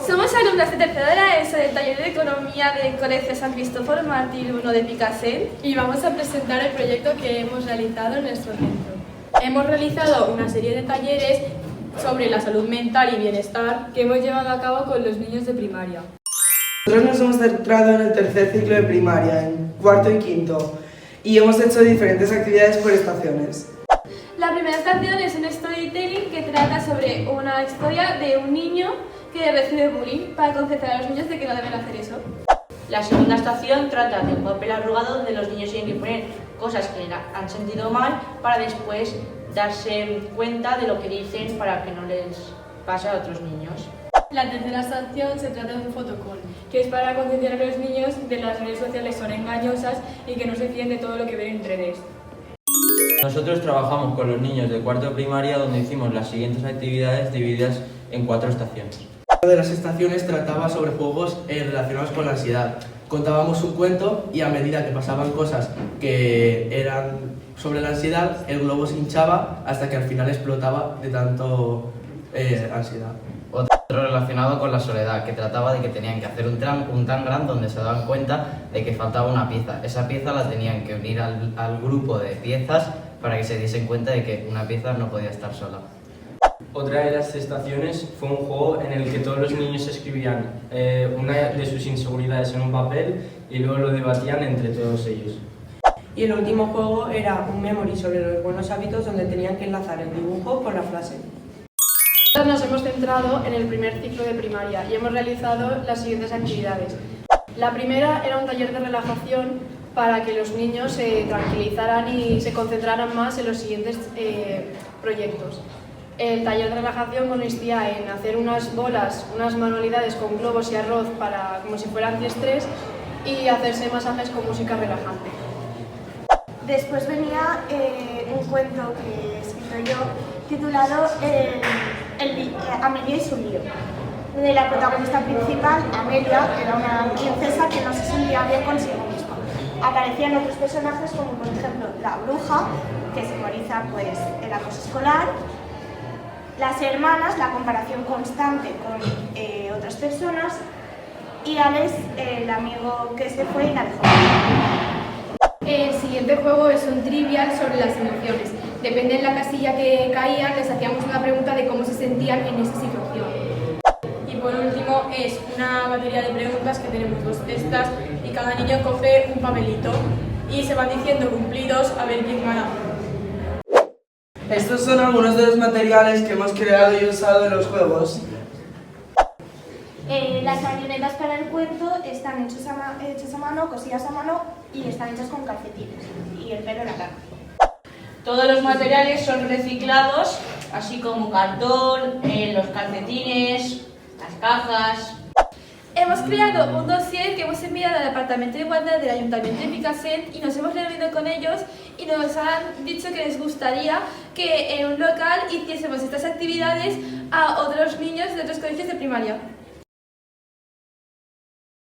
Somos alumnas de tercero de la ESO del taller de Economía del Colegio San Cristóforo Mártir I de Picassent y vamos a presentar el proyecto que hemos realizado en nuestro centro. Hemos realizado una serie de talleres sobre la salud mental y bienestar que hemos llevado a cabo con los niños de primaria. Nosotros nos hemos centrado en el tercer ciclo de primaria, en cuarto y quinto, y hemos hecho diferentes actividades por estaciones. La primera estación es un storytelling que trata sobre una historia de un niño que recibe bullying para concentrar a los niños de que no deben hacer eso. La segunda estación trata de un papel arrugado donde los niños tienen que poner cosas que han sentido mal para después darse cuenta de lo que dicen para que no les pase a otros niños. La tercera estación se trata de un fotocall, que es para concienciar a los niños de las redes sociales son engañosas y que no se fíen de todo lo que ven en redes. Nosotros trabajamos con los niños de cuarto de primaria donde hicimos las siguientes actividades divididas en 4 estaciones. Una de las estaciones trataba sobre juegos relacionados con la ansiedad. Contábamos un cuento y a medida que pasaban cosas que eran sobre la ansiedad, el globo se hinchaba hasta que al final explotaba de tanto ansiedad. Otro relacionado con la soledad, que trataba de que tenían que hacer un tangram donde se daban cuenta de que faltaba una pieza. Esa pieza la tenían que unir al grupo de piezas para que se diesen cuenta de que una pieza no podía estar sola. Otra de las estaciones fue un juego en el que todos los niños escribían una de sus inseguridades en un papel y luego lo debatían entre todos ellos. Y el último juego era un memory sobre los buenos hábitos donde tenían que enlazar el dibujo con la frase. Nos hemos centrado en el primer ciclo de primaria y hemos realizado las siguientes actividades. La primera era un taller de relajación para que los niños se tranquilizaran y se concentraran más en los siguientes proyectos. El taller de relajación consistía en hacer unas bolas, unas manualidades con globos y arroz como si fuera antiestrés y hacerse masajes con música relajante. Después venía un cuento que he escrito yo titulado Amelia y su lío, donde la protagonista principal, Amelia, era una princesa que no se sentía bien consigo misma. Aparecían otros personajes como por ejemplo la bruja, que simboliza pues el acoso escolar, las hermanas, la comparación constante con otras personas, y Alex, el amigo que se fue y la dejó. El siguiente juego es un trivial sobre las emociones. Depende de la casilla que caían, les hacíamos una pregunta de cómo se sentían en esa situación. Y por último es una batería de preguntas que tenemos 2 estas y cada niño coge un papelito y se van diciendo cumplidos a ver quién gana. Estos son algunos de los materiales que hemos creado y usado en los juegos. Las marionetas para el cuento están hechas a mano, cosidas a mano y están hechas con calcetines y el pelo en la cara. Todos los materiales son reciclados, así como cartón, los calcetines, las cajas. Hemos creado un dossier que hemos enviado al Departamento de Igualdad del Ayuntamiento de Picassent y nos hemos reunido con ellos y nos han dicho que les gustaría que en un local hiciésemos estas actividades a otros niños de otros colegios de primaria.